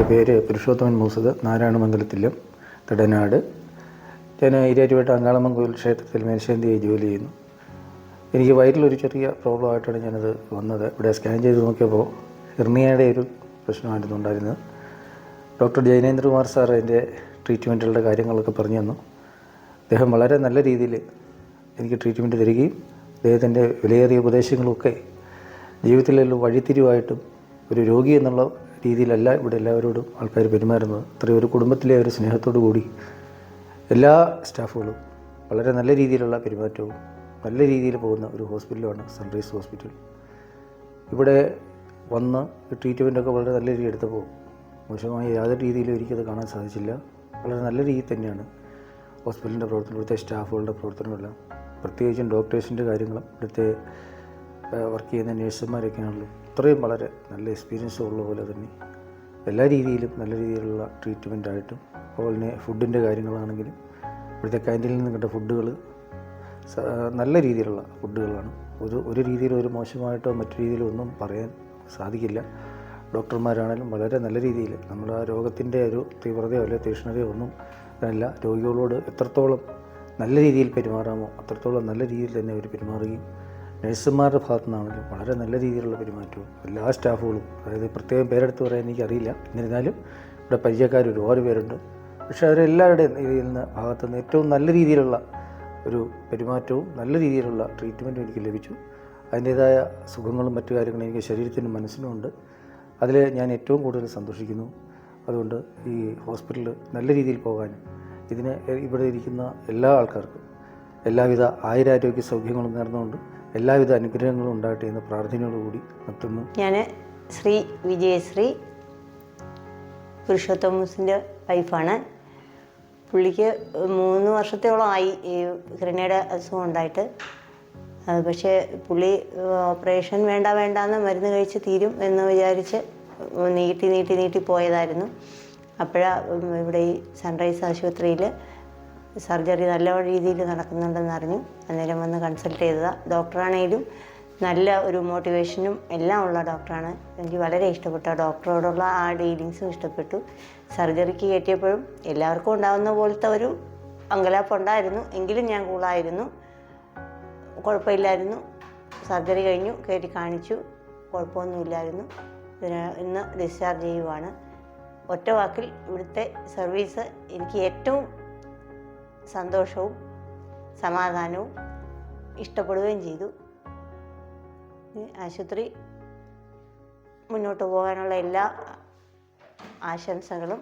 എൻ്റെ പേര് പുരുഷോത്തമൻ മൂസത്, നാരായണമംഗലത്തിലും തടനാട്. ഞാൻ ഇരിയാറ്റുപേട്ട അങ്കാളമ്മൻ ക്ഷേത്രത്തിൽ മേൽശാന്തിയായി ജോലി ചെയ്യുന്നു. എനിക്ക് വയറ്റിലൊരു ചെറിയ പ്രോബ്ലമായിട്ടാണ് ഞാനത് വന്നത്. ഇവിടെ സ്കാൻ ചെയ്ത് നോക്കിയപ്പോൾ ഹെർണിയയുടെ ഒരു പ്രശ്നമായിരുന്നു ഉണ്ടായിരുന്നത്. ഡോക്ടർ ജൈനേന്ദ്രകുമാർ സാർ എൻ്റെ ട്രീറ്റ്മെൻറ്റുകളുടെ കാര്യങ്ങളൊക്കെ പറഞ്ഞു തന്നു. അദ്ദേഹം വളരെ നല്ല രീതിയിൽ എനിക്ക് ട്രീറ്റ്മെൻറ്റ് തരികയും അദ്ദേഹത്തിൻ്റെ വിലയേറിയ ഉപദേശങ്ങളുമൊക്കെ ജീവിതത്തിലുള്ള വഴിത്തിരിവായിട്ടും ഒരു രോഗി എന്നുള്ള രീതിയിലല്ല ഇവിടെ എല്ലാവരോടും ആൾക്കാർ പെരുമാറുന്നത്. അത്രയും ഒരു കുടുംബത്തിലെ ഒരു സ്നേഹത്തോടു കൂടി എല്ലാ സ്റ്റാഫുകളും വളരെ നല്ല രീതിയിലുള്ള പെരുമാറ്റവും നല്ല രീതിയിൽ പോകുന്ന ഒരു ഹോസ്പിറ്റലുമാണ് സൺറൈസ് ഹോസ്പിറ്റൽ. ഇവിടെ വന്ന് ട്രീറ്റ്മെൻറ്റൊക്കെ വളരെ നല്ല രീതിയിൽ എടുത്തപ്പോൾ മോശമായ യാതൊരു രീതിയിലും എനിക്കത് കാണാൻ സാധിച്ചില്ല. വളരെ നല്ല രീതിയിൽ തന്നെയാണ് ഹോസ്പിറ്റലിൻ്റെ പ്രവർത്തനം, ഇവിടുത്തെ സ്റ്റാഫുകളുടെ പ്രവർത്തനമെല്ലാം, പ്രത്യേകിച്ചും ഡോക്ടേഴ്സിൻ്റെ കാര്യങ്ങളും ഇവിടുത്തെ വർക്ക് ചെയ്യുന്ന നേഴ്സുമാരൊക്കെയാണല്ലോ ഇത്രയും വളരെ നല്ല എക്സ്പീരിയൻസ് ഉള്ള പോലെ തന്നെ എല്ലാ രീതിയിലും നല്ല രീതിയിലുള്ള ട്രീറ്റ്മെൻറ്റായിട്ടും അതുപോലെ തന്നെ ഫുഡിൻ്റെ കാര്യങ്ങളാണെങ്കിലും ഇവിടുത്തെ ക്യാൻറ്റീനിൽ നിന്ന് കിട്ടുന്ന ഫുഡുകൾ നല്ല രീതിയിലുള്ള ഫുഡുകളാണ്. ഒരു രീതിയിലും ഒരു മോശമായിട്ടോ മറ്റു രീതിയിലോ ഒന്നും പറയാൻ സാധിക്കില്ല. ഡോക്ടർമാരാണെങ്കിലും വളരെ നല്ല രീതിയിൽ നമ്മൾ ആ രോഗത്തിൻ്റെ ഒരു തീവ്രതയോ അല്ലെങ്കിൽ തീക്ഷ്ണതയോ ഒന്നും അല്ല, രോഗികളോട് എത്രത്തോളം നല്ല രീതിയിൽ പെരുമാറാമോ അത്രത്തോളം നല്ല രീതിയിൽ തന്നെ അവർ പെരുമാറുകയും നഴ്സുമാരുടെ ഭാഗത്തു നിന്നാണെങ്കിലും വളരെ നല്ല രീതിയിലുള്ള പെരുമാറ്റവും എല്ലാ സ്റ്റാഫുകളും, അതായത് പ്രത്യേകം പേരെടുത്ത് പറയാൻ എനിക്കറിയില്ല, എന്നിരുന്നാലും ഇവിടെ പരിചയക്കാർ ഒരുപാട് പേരുണ്ട്. പക്ഷേ അവരെല്ലാവരുടെയും ഇതിൽ നിന്ന് ഭാഗത്തു നിന്ന് ഏറ്റവും നല്ല രീതിയിലുള്ള ഒരു പെരുമാറ്റവും നല്ല രീതിയിലുള്ള ട്രീറ്റ്മെൻറ്റും എനിക്ക് ലഭിച്ചു. അതിൻ്റേതായ സുഖങ്ങളും മറ്റു കാര്യങ്ങളും എനിക്ക് ശരീരത്തിനും മനസ്സിനും ഉണ്ട്. അതിൽ ഞാൻ ഏറ്റവും കൂടുതൽ സന്തോഷിക്കുന്നു. അതുകൊണ്ട് ഈ ഹോസ്പിറ്റലിൽ നല്ല രീതിയിൽ പോകാനും ഇവിടെ ഇരിക്കുന്ന എല്ലാ ആൾക്കാർക്കും എല്ലാവിധ ആയുരാരോഗ്യ സൗഖ്യങ്ങളും നേർന്നുകൊണ്ട് എല്ലാവിധ അനുഗ്രഹങ്ങളും ഉണ്ടാകട്ടെ എന്ന് പ്രാർത്ഥനയോടുകൂടി നിർത്തുന്നു. ഞാൻ ശ്രീ വിജയശ്രീ, പുരുഷോത്തമസിൻ്റെ വൈഫാണ്. പുള്ളിക്ക് 3 വർഷത്തോളമായി ഈ ഹെർണിയയുടെ അസുഖം ഉണ്ടായിട്ട്. പക്ഷേ പുള്ളി ഓപ്പറേഷൻ വേണ്ടാന്ന് മരുന്ന് കഴിച്ച് തീരും എന്ന് വിചാരിച്ച് നീട്ടി പോയതായിരുന്നു. അപ്പോഴാണ് ഇവിടെ ഈ സൺറൈസ് ആശുപത്രിയിൽ സർജറി നല്ല രീതിയിൽ നടക്കുന്നുണ്ടെന്ന് അറിഞ്ഞു. അന്നേരം വന്ന് കൺസൾട്ട് ചെയ്തതാണ്. ഡോക്ടറാണെങ്കിലും നല്ല ഒരു മോട്ടിവേഷനും എല്ലാം ഉള്ള ഡോക്ടറാണ്. എനിക്ക് വളരെ ഇഷ്ടപ്പെട്ടു. ഡോക്ടറോടുള്ള ആ ഡീലിങ്സും ഇഷ്ടപ്പെട്ടു. സർജറിക്ക് കയറ്റിയപ്പോഴും എല്ലാവർക്കും ഉണ്ടാകുന്ന പോലത്തെ ഒരു അങ്കലാപ്പുണ്ടായിരുന്നു. എങ്കിലും ഞാൻ കൂളായിരുന്നു, കുഴപ്പമില്ലായിരുന്നു. സർജറി കഴിഞ്ഞു, കയറ്റി കാണിച്ചു, കുഴപ്പമൊന്നുമില്ലായിരുന്നു. ഇന്ന് ഡിസ്ചാർജ് ചെയ്യുവാണ്. ഒറ്റ വാക്കിൽ ഇവിടുത്തെ സർവീസ് എനിക്ക് ഏറ്റവും സന്തോഷവും സമാധാനവും ഇഷ്ടപ്പെടുകയും ചെയ്തു. ആശുപത്രി മുന്നോട്ട് പോകാനുള്ള എല്ലാ ആശംസകളും